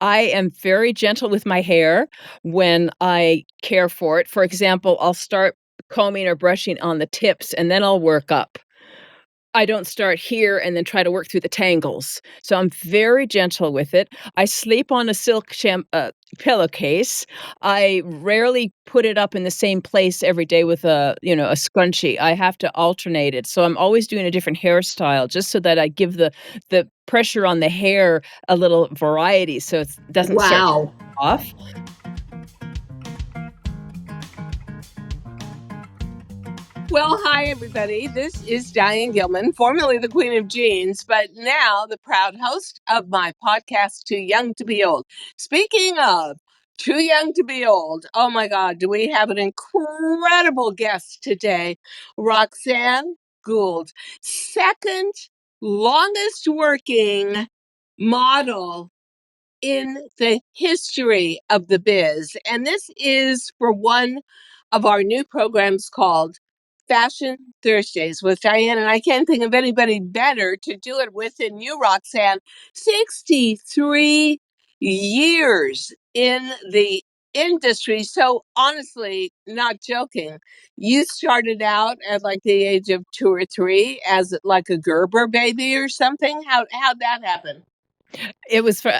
I am very gentle with my hair when I care for it. For example, I'll start combing or brushing on the tips, and then I'll work up. I don't start here and then try to work through the tangles. So I'm very gentle with it. I sleep on a silk pillowcase. I rarely put it up in the same place every day with a scrunchie. I have to alternate it. So I'm always doing a different hairstyle just so that I give the pressure on the hair a little variety so it doesn't start Wow. off. Well, hi, everybody. This is Diane Gilman, formerly the Queen of Jeans, but now the proud host of my podcast, Too Young to Be Old. Speaking of Too Young to Be Old, oh my God, do we have an incredible guest today? Roxanne Gould, second longest working model in the history of the biz. And this is for one of our new programs called Fashion Thursdays with Diane. And I can't think of anybody better to do it with than you, Roxanne. 63 years in the industry. So honestly, not joking, you started out at like the age of 2 or 3 as like a Gerber baby or something. How'd that happen? It was for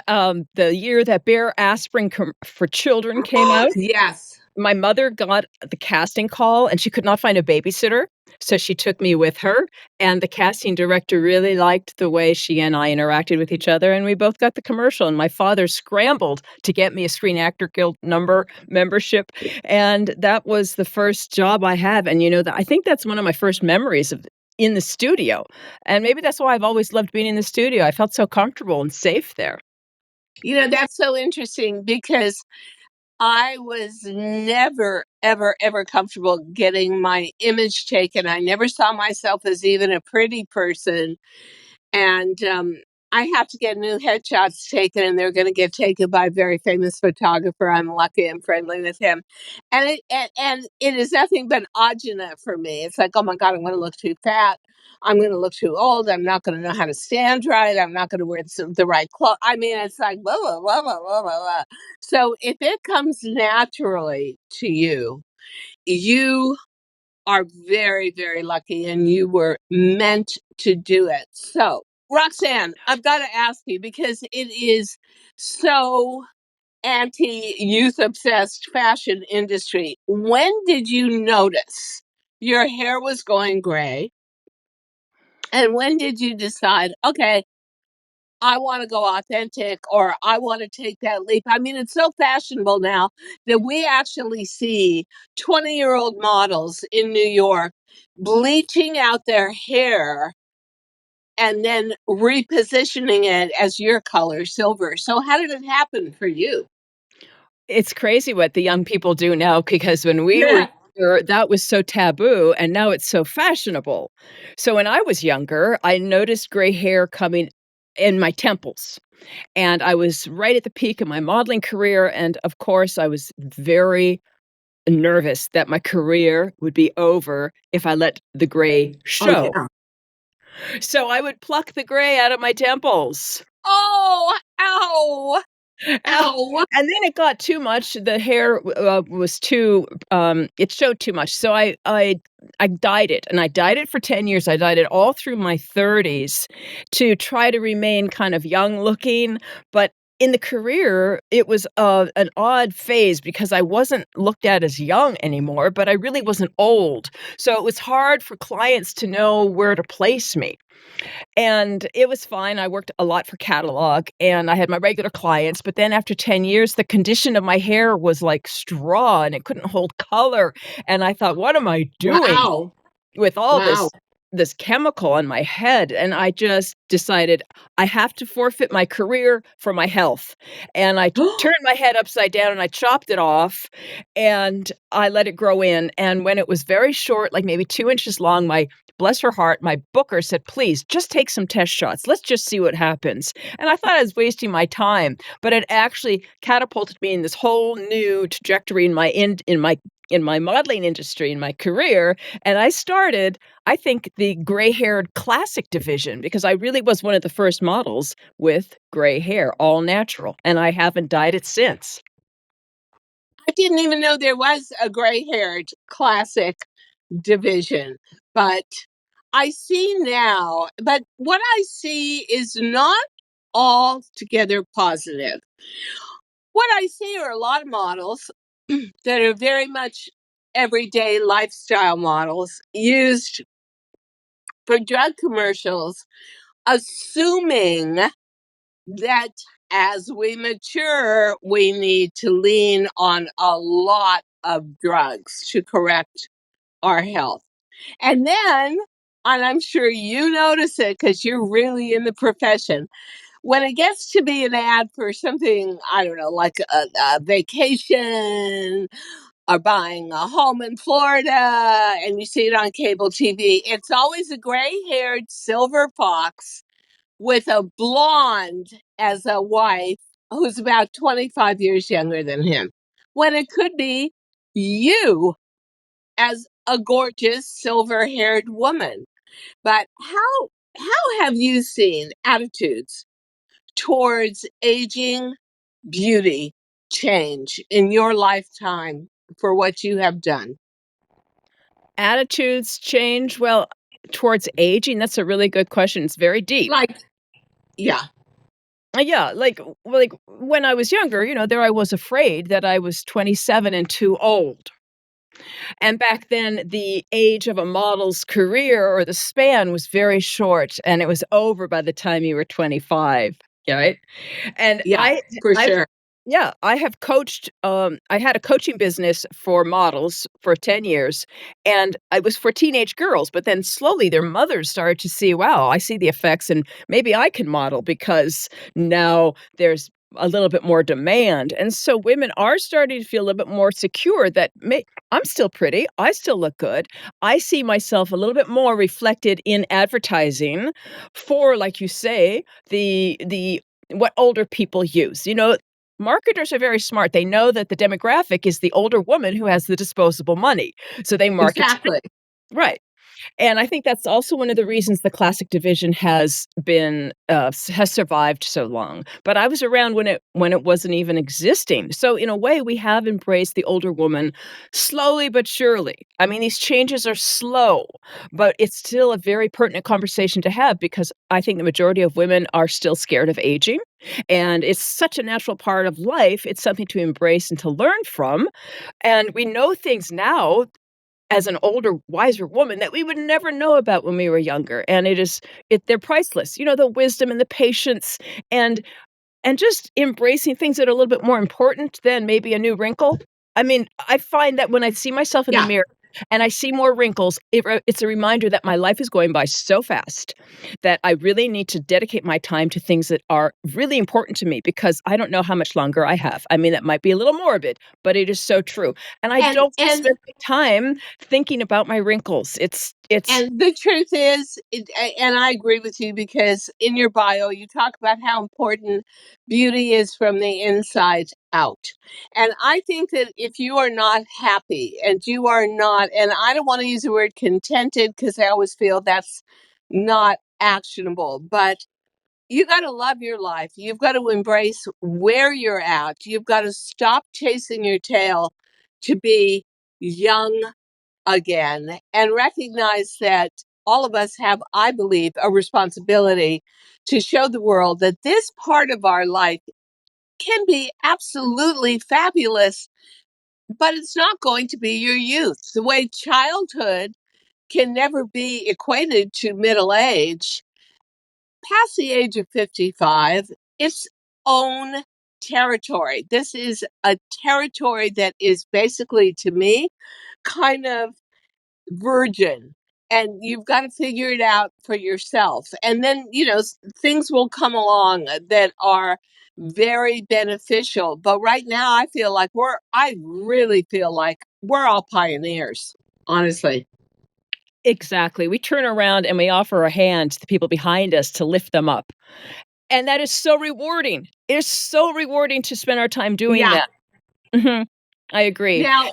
the year that Bare Aspirin for Children came out. Yes. My mother got the casting call, and she could not find a babysitter, so she took me with her, and the casting director really liked the way she and I interacted with each other, and we both got the commercial, and my father scrambled to get me a Screen Actor Guild membership, and that was the first job I had, and, I think that's one of my first memories of in the studio, and maybe that's why I've always loved being in the studio. I felt so comfortable and safe there. That's so interesting because I was never, ever, ever comfortable getting my image taken. I never saw myself as even a pretty person. And I have to get new headshots taken, and they're going to get taken by a very famous photographer. I'm lucky I'm friendly with him, and it is nothing but agina for me. It's like, oh my God, I'm going to look too fat. I'm going to look too old. I'm not going to know how to stand right. I'm not going to wear the right clothes. I mean, it's like blah blah blah blah blah blah. Blah. So if it comes naturally to you, you are very, very lucky and you were meant to do it. So, Roxanne, I've got to ask you because it is so anti youth obsessed fashion industry. When did you notice your hair was going gray? And when did you decide, okay, I want to go authentic or I want to take that leap? I mean, it's so fashionable now that we actually see 20-year-old models in New York bleaching out their hair and then repositioning it as your color, silver. So, how did it happen for you? It's crazy what the young people do now because when we were Yeah. younger, that was so taboo, and now it's so fashionable. So when I was younger, I noticed gray hair coming in my temples, and I was right at the peak of my modeling career, and of course, I was very nervous that my career would be over if I let the gray Oh, show. yeah. So I would pluck the gray out of my temples. Oh, ow, Ow, ow. and then it got too much, the hair, was too, it showed too much, so I dyed it, and I dyed it for 10 years. I dyed it all through my 30s to try to remain kind of young looking, but in the career, it was, an odd phase because I wasn't looked at as young anymore, but I really wasn't old, so it was hard for clients to know where to place me. And it was fine. I worked a lot for catalog and I had my regular clients, but then after 10 years, the condition of my hair was like straw and it couldn't hold color. And I thought, what am I doing Wow. with all Wow. this chemical on my head? And I just decided I have to forfeit my career for my health. And I turned my head upside down and I chopped it off and I let it grow in. And when it was very short, like maybe 2 inches long, my bless her heart, my booker said, please just take some test shots. Let's just see what happens. And I thought I was wasting my time, but it actually catapulted me in this whole new trajectory in my in my modeling industry, in my career, and I started, I think, the gray-haired classic division because I really was one of the first models with gray hair, all natural, and I haven't dyed it since. I didn't even know there was a gray-haired classic division, but I see now, but what I see is not altogether positive. What I see are a lot of models that are very much everyday lifestyle models used for drug commercials, assuming that as we mature, we need to lean on a lot of drugs to correct our health. And then, and I'm sure you notice it because you're really in the profession, when it gets to be an ad for something, I don't know, like a vacation or buying a home in Florida, and you see it on cable TV, it's always a gray haired silver fox with a blonde as a wife who's about 25 years younger than him, when it could be you as a gorgeous silver haired woman. But how have you seen attitudes towards aging beauty change in your lifetime for what you have done? Attitudes change, well, towards aging, that's a really good question, it's very deep. Like, yeah, Yeah, like, when I was younger, there I was afraid that I was 27 and too old. And back then, the age of a model's career or the span was very short, and it was over by the time you were 25, right? And yeah, for I've sure. yeah, I have coached, I had a coaching business for models for 10 years, and I was for teenage girls, but then slowly their mothers started to see, "Wow, I see the effects, and maybe I can model because now there's a little bit more demand." And so women are starting to feel a little bit more secure that I'm still pretty, I still look good. I see myself a little bit more reflected in advertising for, like you say, the what older people use. Marketers are very smart. They know that the demographic is the older woman who has the disposable money, so they market to them. Exactly. Right. And I think that's also one of the reasons the classic division has survived so long. But I was around when it wasn't even existing. So in a way, we have embraced the older woman slowly but surely. I mean, these changes are slow, but it's still a very pertinent conversation to have because I think the majority of women are still scared of aging. And it's such a natural part of life. It's something to embrace and to learn from. And we know things now as an older, wiser woman that we would never know about when we were younger, and they're priceless. The wisdom and the patience and just embracing things that are a little bit more important than maybe a new wrinkle. I mean, I find that when I see myself in the Yeah. mirror and I see more wrinkles, it's a reminder that my life is going by so fast that I really need to dedicate my time to things that are really important to me because I don't know how much longer I have. I mean, that might be a little morbid, but it is so true. And I And don't wanna and spend my time thinking about my wrinkles. It's And the truth is, and I agree with you because in your bio, you talk about how important beauty is from the inside out. And I think that if you are not happy and you are not, and I don't want to use the word contented because I always feel that's not actionable, but you got to love your life. You've got to embrace where you're at. You've got to stop chasing your tail to be young again and recognize that all of us have, I believe, a responsibility to show the world that this part of our life can be absolutely fabulous, but it's not going to be your youth. The way childhood can never be equated to middle age, past the age of 55, its own territory. This is a territory that is basically, to me, kind of virgin, and you've got to figure it out for yourself, and then things will come along that are very beneficial. But right now I really feel like we're all pioneers, honestly. exactly. We turn around and we offer a hand to the people behind us to lift them up. And that is so rewarding. It is so rewarding to spend our time doing Yeah. that. Mhm. I agree. Now,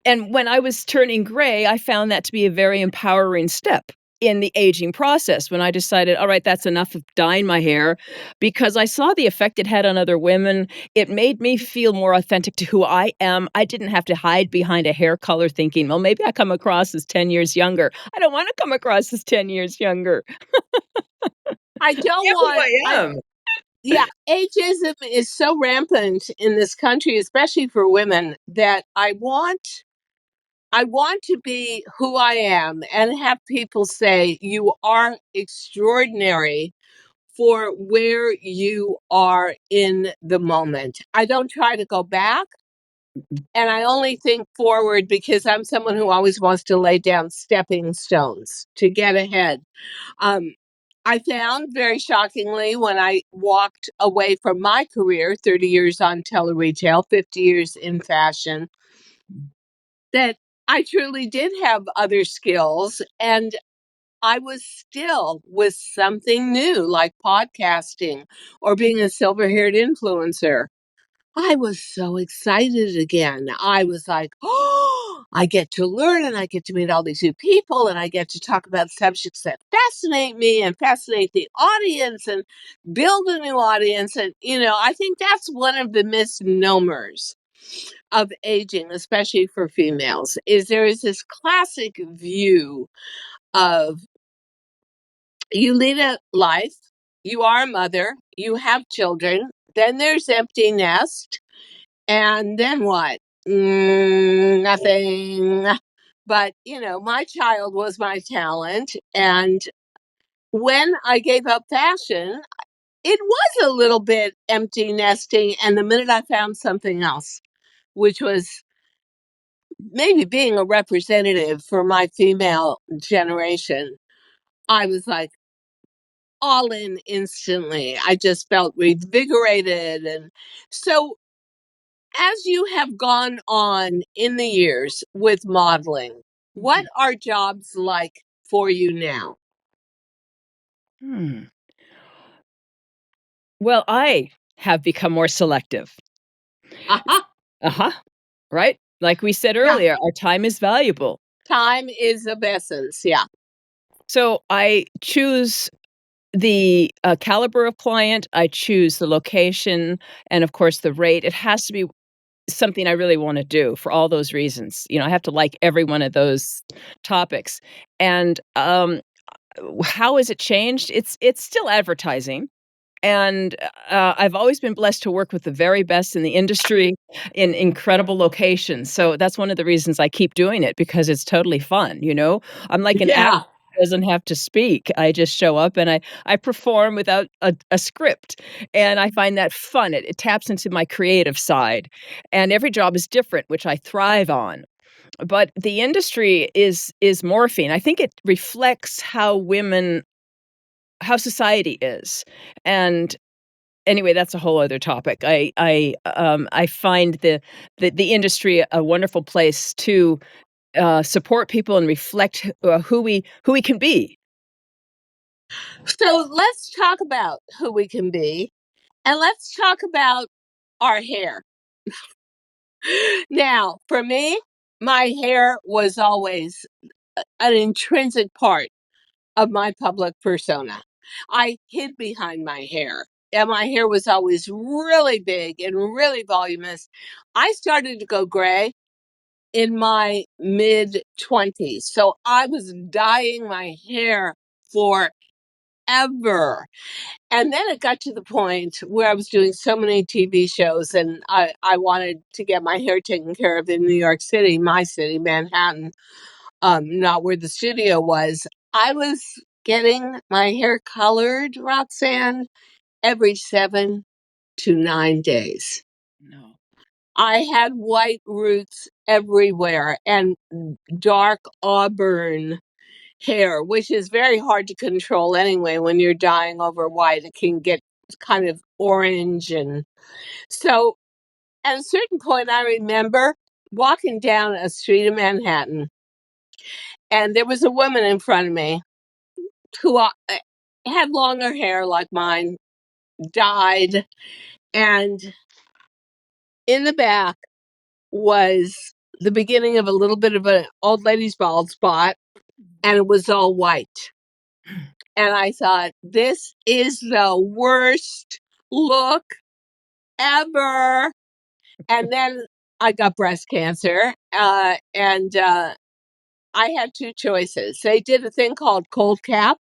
And when I was turning gray, I found that to be a very empowering step in the aging process when I decided, all right, that's enough of dyeing my hair because I saw the effect it had on other women. It made me feel more authentic to who I am. I didn't have to hide behind a hair color thinking, well, maybe I come across as 10 years younger. I don't want to come across as 10 years younger. I don't Yeah, who want I I am. Yeah, ageism is so rampant in this country, especially for women, that I want to be who I am and have people say you are extraordinary for where you are in the moment. I don't try to go back and I only think forward because I'm someone who always wants to lay down stepping stones to get ahead. Um, I found very shockingly when I walked away from my career, 30 years on tele-retail, 50 years in fashion, that I truly did have other skills and I was still with something new like podcasting or being a silver-haired influencer. I was so excited again. I was like, oh, I get to learn and I get to meet all these new people and I get to talk about subjects that fascinate me and fascinate the audience and build a new audience. And, I think that's one of the misnomers of aging, especially for females, is there is this classic view of you lead a life, you are a mother, you have children, then there's empty nest, and then what? Nothing. But, my child was my talent. And when I gave up fashion, it was a little bit empty nesting. And the minute I found something else, which was maybe being a representative for my female generation, I was like all in instantly. I just felt revigorated. And so as you have gone on in the years with modeling, what are jobs like for you now? Hmm. Well, I have become more selective. Uh-huh. Uh-huh. Right? Like we said Yeah. earlier, our time is valuable. Time is of essence. Yeah. So I choose the caliber of client, I choose the location, and of course the rate. It has to be something I really want to do for all those reasons. I have to like every one of those topics. And how has it changed? It's still advertising. And, I've always been blessed to work with the very best in the industry in incredible locations, so that's one of the reasons I keep doing it because it's totally fun, you know? I'm like an actor Yeah. who doesn't have to speak, I just show up and I perform without a script, and I find that fun, it taps into my creative side, and every job is different, which I thrive on, but the industry is morphing. I think it reflects how society is, and anyway, that's a whole other topic. I find the industry a wonderful place to, support people and reflect, who we can be. So let's talk about who we can be and let's talk about our hair. Now, for me, my hair was always an intrinsic part of my public persona. I hid behind my hair, and my hair was always really big and really voluminous. I started to go gray in my mid 20s. So I was dyeing my hair forever. And then it got to the point where I was doing so many TV shows and I wanted to get my hair taken care of in New York City, my city, Manhattan, not where the studio was. I was getting my hair colored, Roxanne, every 7 to 9 days. No. I had white roots everywhere and dark auburn hair, which is very hard to control anyway when you're dyeing over white. It can get kind of orange. And so at a certain point, I remember walking down a street in Manhattan, and there was a woman in front of me who had longer hair like mine, dyed, and in the back was the beginning of a little bit of an old lady's bald spot, and it was all white. And I thought, this is the worst look ever. And then I got breast cancer, and I had two choices. They did a thing called cold cap,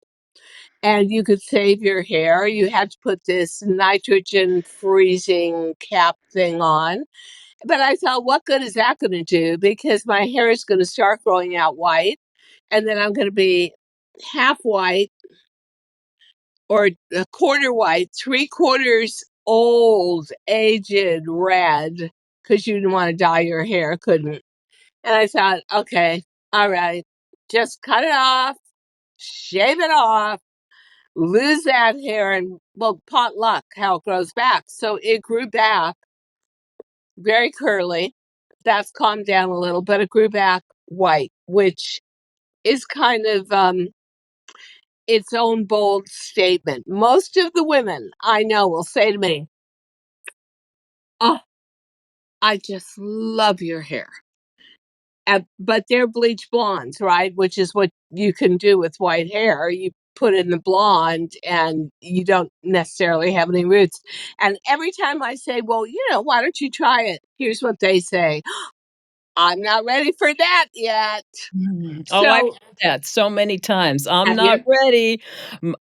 and you could save your hair. You had to put this nitrogen freezing cap thing on. But I thought, what good is that going to do? Because my hair is going to start growing out white, and then I'm going to be half white or a quarter white, three quarters old, aged red, because you didn't want to dye your hair, couldn't. And I thought, okay, all right, just cut it off, shave it off, lose that hair, and well, pot luck how it grows back. So it grew back very curly. That's calmed down a little, but it grew back white, which is kind of its own bold statement. Most of the women I know will say to me, "Oh, I just love your hair." But they're bleach blondes, right? Which is what you can do with white hair. You put in the blonde and you don't necessarily have any roots. And every time I say, well, why don't you try it? Here's what they say. I'm not ready for that yet. Oh, I've So, heard that so many times. "I'm have not you? ready.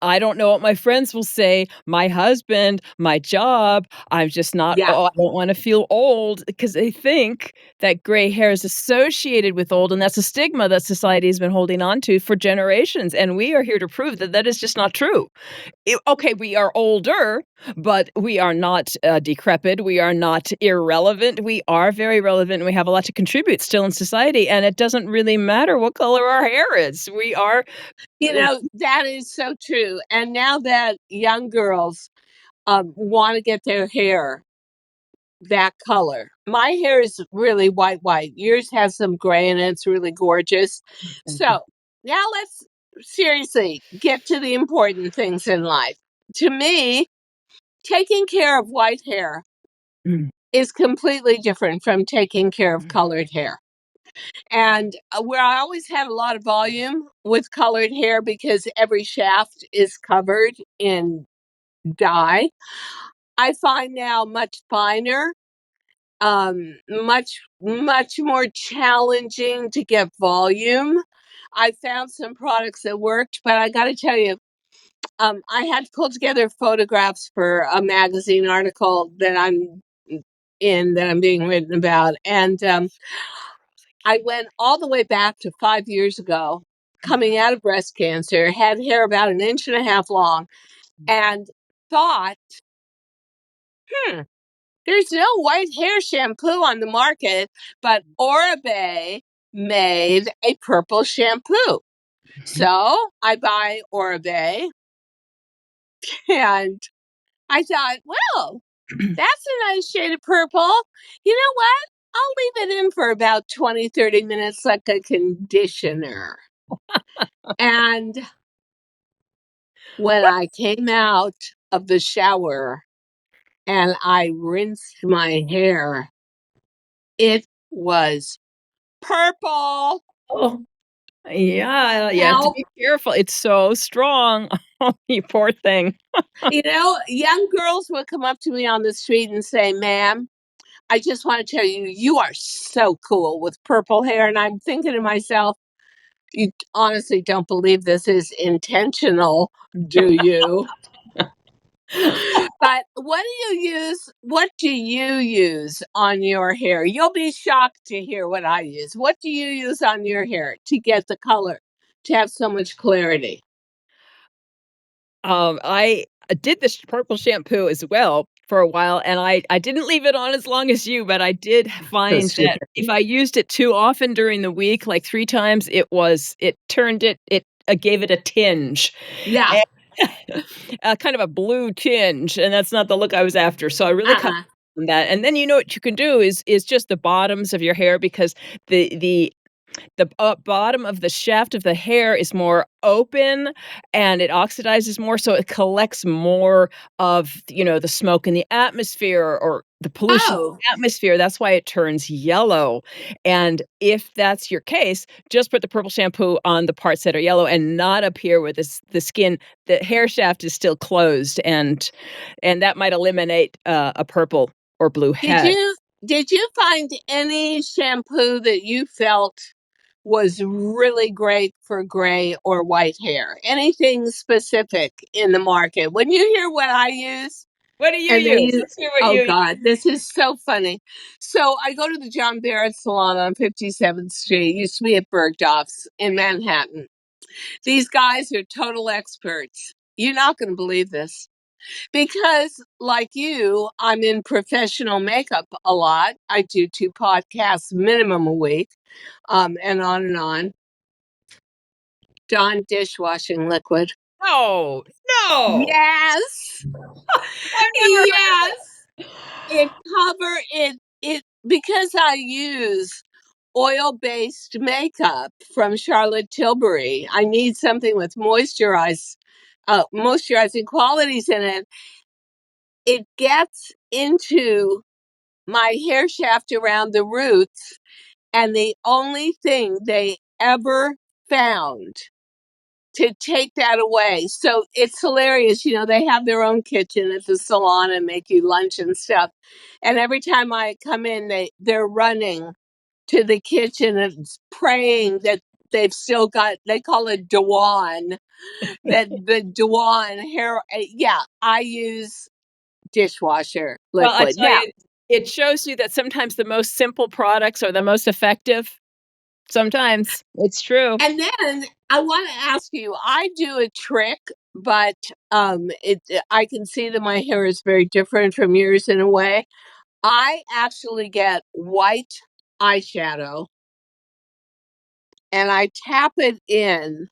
I don't know what my friends will say. My husband, my job. I'm just not Yeah. I don't wanna feel old," because they think that gray hair is associated with old, and that's a stigma that society has been holding on to for generations, and we are here to prove that that is just not true. Okay, we are older, but we are not, decrepit, we are not irrelevant, we are very relevant, and we have a lot to contribute still in society, and it doesn't really matter what color our hair is. We are That is so true. And now that young girls want to get their hair that color. My hair is really white, white. Yours has some gray in it. It's really gorgeous. Thank you. So now let's seriously get to the important things in life. To me, taking care of white hair Mm. is completely different from taking care of colored hair. And where I always had a lot of volume with colored hair because every shaft is covered in dye, I find now much finer, much more challenging to get volume. I found some products that worked, but I got to tell you, I had to pull together photographs for a magazine article that I'm being written about, and I went all the way back to 5 years ago, coming out of breast cancer, had hair about an inch and a half long, and thought, hmm, there's no white hair shampoo on the market, but Oribe made a purple shampoo. So I buy Oribe, and I thought, well, that's a nice shade of purple. You know what? I'll leave it in for about 20, 30 minutes like a conditioner. And when I came out of the shower and I rinsed my hair, it was purple. Oh, yeah, you have to Help. be careful. It's so strong. Oh, you poor thing. Young girls would come up to me on the street and say, ma'am, I just want to tell you, you are so cool with purple hair. And I'm thinking to myself, you honestly don't believe this is intentional, do you? But what do you use? What do you use on your hair? You'll be shocked to hear what I use. What do you use on your hair to get the color, to have so much clarity? I did this purple shampoo as well for a while, and I didn't leave it on as long as you, but I did find that if I used it too often during the week, like 3 times, it turned gave it a tinge, Yeah. and kind of a blue tinge, and that's not the look I was after, so I really cut Uh-uh. on that, and then you know what you can do is just the bottoms of your hair because the The bottom of the shaft of the hair is more open and it oxidizes more, so it collects more of, the smoke in the atmosphere or the pollution in Oh, the atmosphere. That's why it turns yellow. And if that's your case, just put the purple shampoo on the parts that are yellow and not up here where the skin, the hair shaft is still closed, and that might eliminate a purple or blue did head. you did you find any shampoo that you felt was really great for gray or white hair? Anything specific in the market? When you hear what I use, What do you and they use? use, Let's hear what oh you use. God, this is so funny. So I go to the John Barrett salon on 57th Street, used to be at Bergdorf's in Manhattan. These guys are total experts. You're not going to believe this. Because, like you, I'm in professional makeup a lot. I do 2 podcasts minimum a week, and on and on. Dawn dishwashing liquid. No, no. Yes, I've never heard yes. It cover it because I use oil-based makeup from Charlotte Tilbury. I need something with moisturizing qualities in it. It gets into my hair shaft around the roots, and the only thing they ever found to take that away. So it's hilarious. They have their own kitchen at the salon and make you lunch and stuff. And every time I come in, they're running to the kitchen and praying that they've still got, they call it Dewan, that the Dewan hair. Yeah, I use dishwasher Well, I liquid. tell Now, you, it shows you that sometimes the most simple products are the most effective. Sometimes. It's true. and then I want to ask you, I do a trick, but I can see that my hair is very different from yours in a way. I actually get white eyeshadow and I tap it in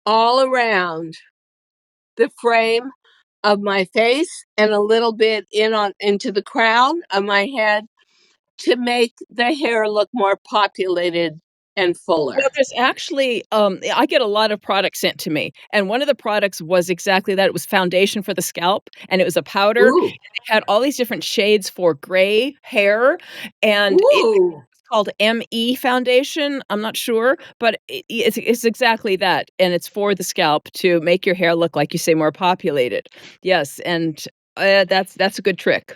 all around the frame of my face and a little bit into the crown of my head to make the hair look more populated and fuller. Well, there's actually, I get a lot of products sent to me, and one of the products was exactly that. It was foundation for the scalp, and it was a powder, and Ooh, it had all these different shades for gray hair, and it's ooh. called ME foundation. I'm not sure, but it's exactly that, and it's for the scalp to make your hair look, like you say, more populated. Yes, and, that's a good trick.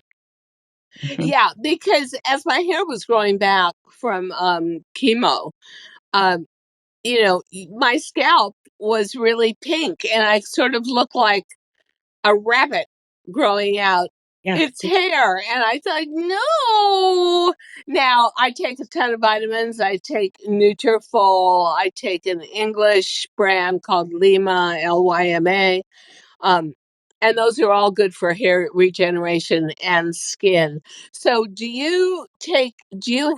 Mhm. Yeah, because as my hair was growing back from chemo, um, my scalp was really pink and I sort of looked like a rabbit growing out Yeah. its hair. And I thought, no. Now I take a ton of vitamins. I take Nutrafol. I take an English brand called Lima, Lyma. Um, and those are all good for hair regeneration and skin. So, do you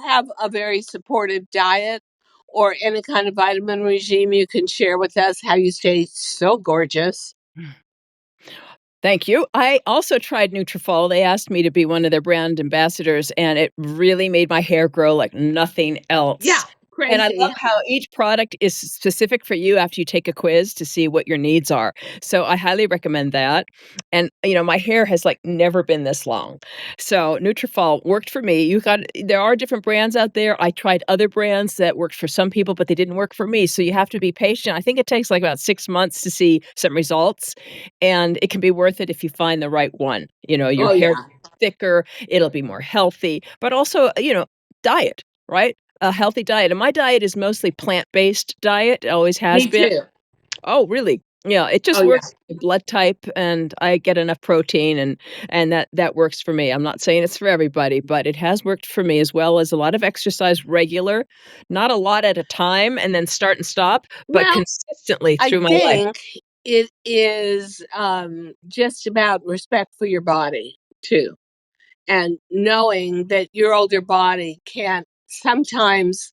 have a very supportive diet or any kind of vitamin regime you can share with us how you stay so gorgeous? Thank you. I also tried Nutrafol. They asked me to be one of their brand ambassadors, and it really made my hair grow like nothing else. Yeah, And I love crazy. how each product is specific for you after you take a quiz to see what your needs are. So I highly recommend that. And my hair has like never been this long. So Nutrafol worked for me. There are different brands out there. I tried other brands that worked for some people, but they didn't work for me. So you have to be patient. I think it takes like about 6 months to see some results, and it can be worth it if you find the right one. Your Oh, hair yeah. thicker, it'll be more healthy, but also, diet, right? A healthy diet. And my diet is mostly plant-based diet, it always has Me been. too. Oh, really? Yeah, it Oh, just yeah. works with blood type, and I get enough protein, and that works for me. I'm not saying it's for everybody, but it has worked for me, as well as a lot of exercise regular, not a lot at a time and then start and stop, but Well, consistently I through my life. think it is just about respect for your body, too. And knowing that your older body can't sometimes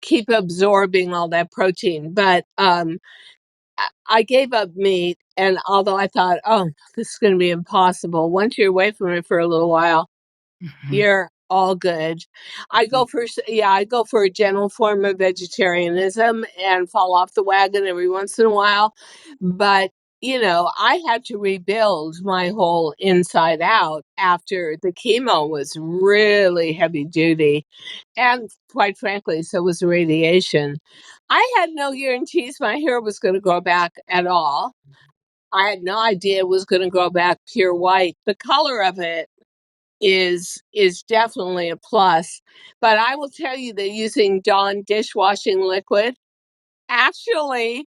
keep absorbing all that protein. But I gave up meat, and although I thought, oh, this is going to be impossible, once you're away from it for a little while, Mhm. you're all good. I go for a gentle form of vegetarianism and fall off the wagon every once in a while. But, I had to rebuild my whole inside out after the chemo was really heavy duty. And quite frankly, so was the radiation. I had no guarantees my hair was going to grow back at all. I had no idea it was going to grow back pure white. The color of it is definitely a plus. But I will tell you that using Dawn dishwashing liquid actually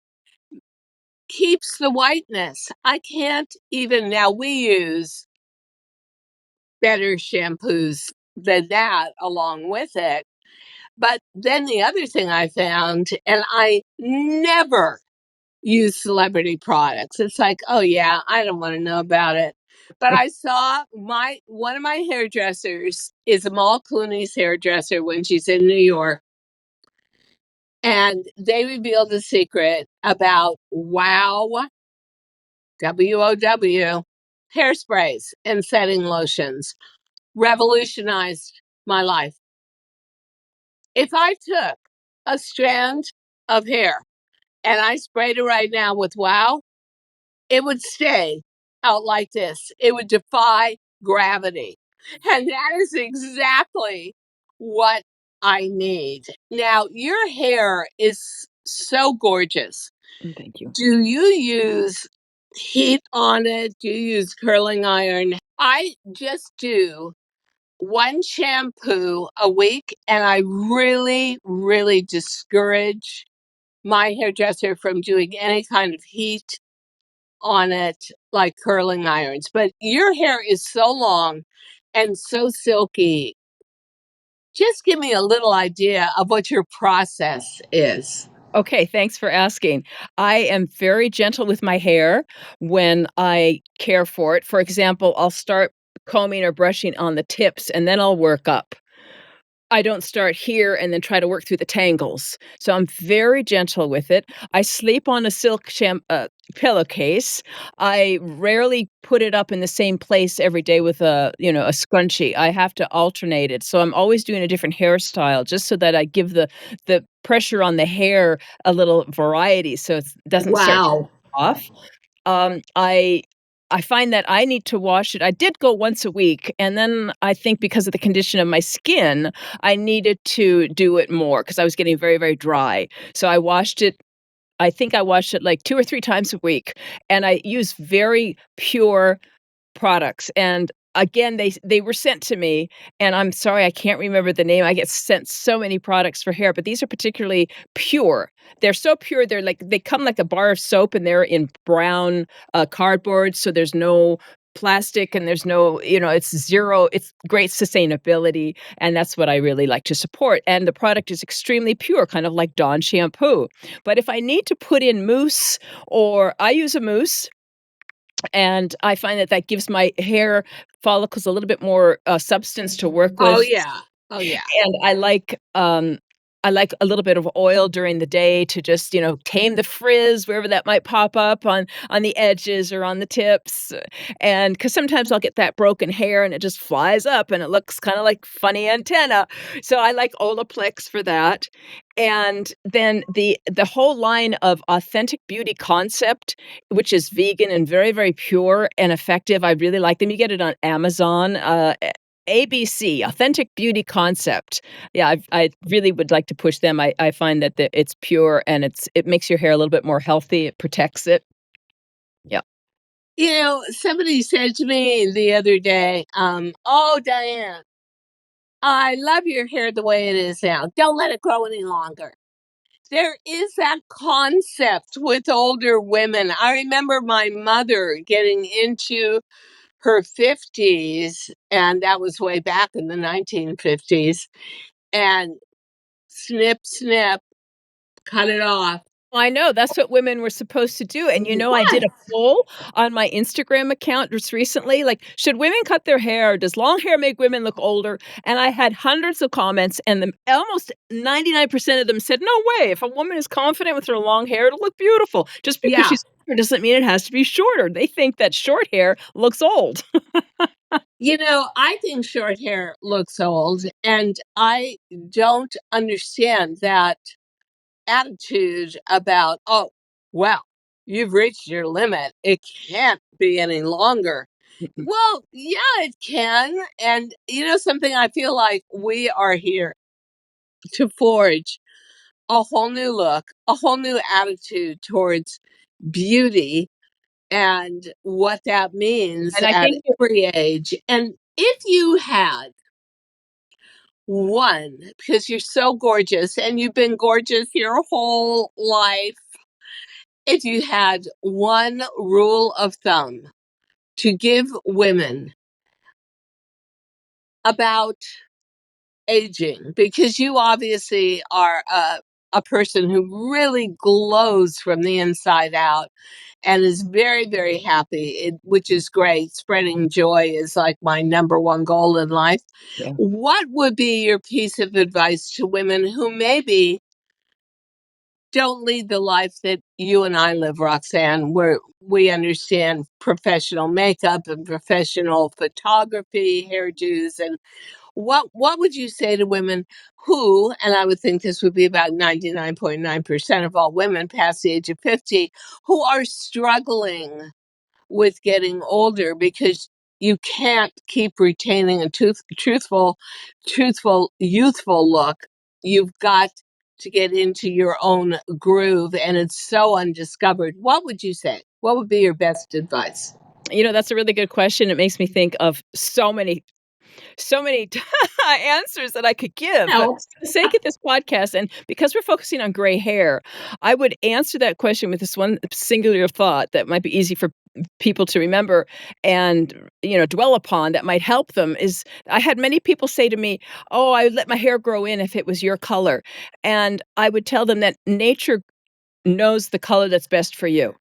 keeps the whiteness. I can't even now we use better shampoos than that along with it. But then the other thing I found, and I never use celebrity products. It's like, oh yeah, I don't want to know about it. But I saw one of my hairdressers is Amal Clooney's hairdresser when she's in New York. And they revealed a secret about WOW hairsprays and setting lotions. Revolutionized my life. If I took a strand of hair and I sprayed it right now with WOW, it would stay out like this. It would defy gravity. And that is exactly what I need. Now, your hair is so gorgeous. Thank you. Do you use heat on it? Do you use curling iron? I just do one shampoo a week, and I really, really discourage my hairdresser from doing any kind of heat on it like curling irons. But your hair is so long and so silky. Just give me a little idea of what your process is. Okay, thanks for asking. I am very gentle with my hair when I care for it. For example, I'll start combing or brushing on the tips, and then I'll work up. I don't start here and then try to work through the tangles. So I'm very gentle with it. I sleep on a silk pillowcase. I rarely put it up in the same place every day with a scrunchie. I have to alternate it. So I'm always doing a different hairstyle just so that I give the pressure on the hair a little variety so it doesn't start to Wow. off. Um, I I find that I need to wash it. I did go once a week, and then I think because of the condition of my skin, I needed to do it more because I was getting very, very dry. So I think I washed it like 2 or 3 times a week, and I use very pure products, and again, they were sent to me, and I'm sorry, I can't remember the name. I get sent so many products for hair, but these are particularly pure. They're so pure, they come like a bar of soap, and they're in brown, cardboard, so there's no plastic and there's no it's great sustainability, and that's what I really like to support, and the product is extremely pure, kind of like Dawn shampoo. But if I need to put in mousse or I use a mousse and I find that that gives my hair follicles a little bit more, substance to work Oh, with, yeah. Oh, yeah. and I like a little bit of oil during the day to just, tame the frizz wherever that might pop up on the edges or on the tips, and because sometimes I'll get that broken hair and it just flies up and it looks kinda like funny antenna, so I like Olaplex for that, and then the whole line of Authentic Beauty Concept, which is vegan and very, very pure and effective, I really like them. You get it on Amazon, ABC, Authentic Beauty Concept. Yeah, I really would like to push them. I find that it's pure and it makes your hair a little bit more healthy, it protects it. Yeah. Somebody said to me the other day, oh, Diane, I love your hair the way it is now. Don't let it grow any longer. There is that concept with older women. I remember my mother getting into her 50s, and that was way back in the 1950s, and snip, snip, cut it off. I know, that's what women were supposed to do, and, I did What? a poll on my Instagram account just recently, like, "Should women cut their hair? Does long hair make women look older?" And I had hundreds of comments, and almost 99% of them said, "No way, if a woman is confident with her long hair, it'll look beautiful. Just because Yeah. she's shorter doesn't mean it has to be shorter." They think that short hair looks old. I think short hair looks old, and I don't understand that attitude about, oh, well, you've reached your limit. It can't be any longer. Mm-mm. Well, yeah, it can. And something, I feel like we are here to forge a whole new look, a whole new attitude towards beauty and what that means And I at think every age. And if you had one, because you're so gorgeous and you've been gorgeous your whole life, if you had one rule of thumb to give women about aging, because you obviously are a person who really glows from the inside out and is very, very happy, which is great. Spreading joy is like my number one goal in life. yeah. What would be your piece of advice to women who maybe don't lead the life that you and I live, Roxanne, where we understand professional makeup and professional photography, hairdos, and what would you say to women who, and I would think this would be about 99.9% of all women past the age of 50, who are struggling with getting older because you can't keep retaining a truthful, youthful look. You've got to get into your own groove, and it's so undiscovered. What would you say? What would be your best advice? That's a really good question. It makes me think of so many answers that I could give, but Helps. for the sake of this podcast, and because we're focusing on gray hair, I would answer that question with this one singular thought that might be easy for people to remember and, dwell upon that might help them is I had many people say to me, "Oh, I would let my hair grow in if it was your color." And I would tell them that nature knows the color that's best for you.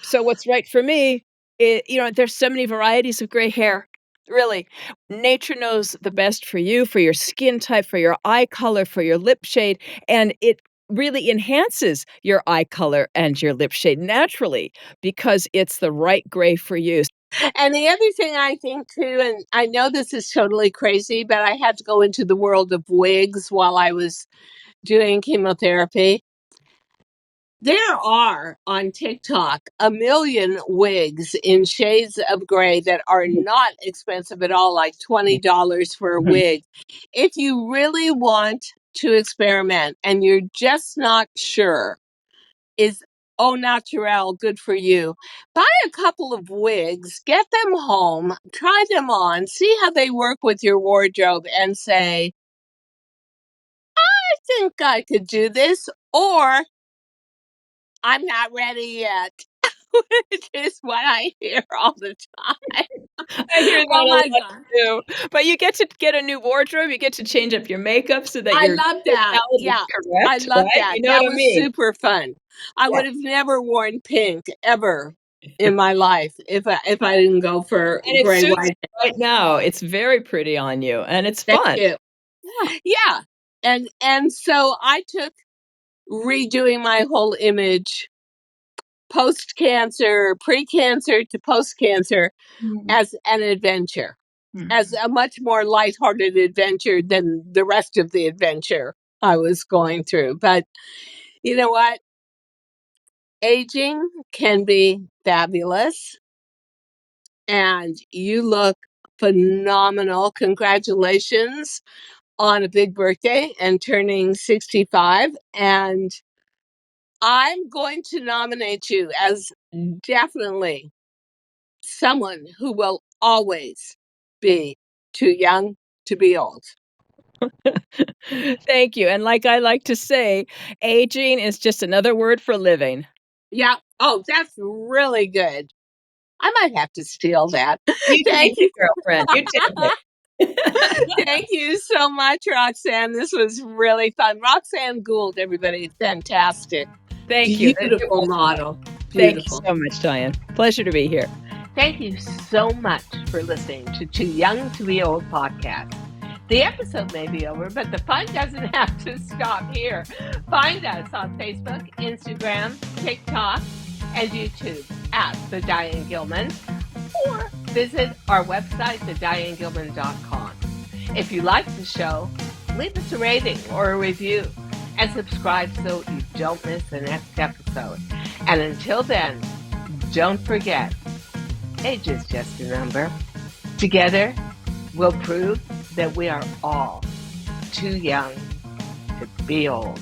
So what's right for me, there's so many varieties of gray hair. Really, nature knows the best for you, for your skin type, for your eye color, for your lip shade, and it really enhances your eye color and your lip shade naturally because it's the right gray for you. And the other thing I think too, and I know this is totally crazy, but I had to go into the world of wigs while I was doing chemotherapy. There are on TikTok a million wigs in shades of gray that are not expensive at all, like $20 for a Mhm. wig. If you really want to experiment and you're just not sure, is au naturel good for you? Buy a couple of wigs, get them home, try them on, see how they work with your wardrobe, and say, I think I could do this, or I'm not ready yet. Which is what I hear all the time. I hear that Oh a my lot god. too, but you get to get a new wardrobe, you get to change up your makeup so that I your love that. personality is Yeah. I correct, love right? that. You know what That I was mean? super fun. I Yeah. would have never worn pink ever in my life if I didn't go for And it gray suits white. you right now. It's very pretty on you, and it's Thank fun. you. Yeah. Yeah. And so I took redoing my whole image post cancer, pre cancer to post cancer Mhm. as an adventure, as Mhm. a much more lighthearted adventure than the rest of the adventure I was going through. But you know what? Aging can be fabulous, and you look phenomenal. Congratulations on a big birthday and turning 65. And I'm going to nominate you as definitely someone who will always be too young to be old. Thank you, and like I like to say, aging is just another word for living. Yeah. Oh, that's really good. I might have to steal that. You Thank take you. it, girlfriend. You take it. Thank you so much, Roxanne. This was really fun. Roxanne Gould, everybody. Fantastic. Thank you. Beautiful model. Thank you Beautiful. so much, Diane. Pleasure to be here. Thank you so much for listening to Too Young to Be Old podcast. The episode may be over, but the fun doesn't have to stop here. Find us on Facebook, Instagram, TikTok, and YouTube at The Diane Gilman, or visit our website, thedianegilman.com. If you like the show, leave us a rating or a review and subscribe so you don't miss the next episode. And until then, don't forget, age is just a number. Together, we'll prove that we are all too young to be old.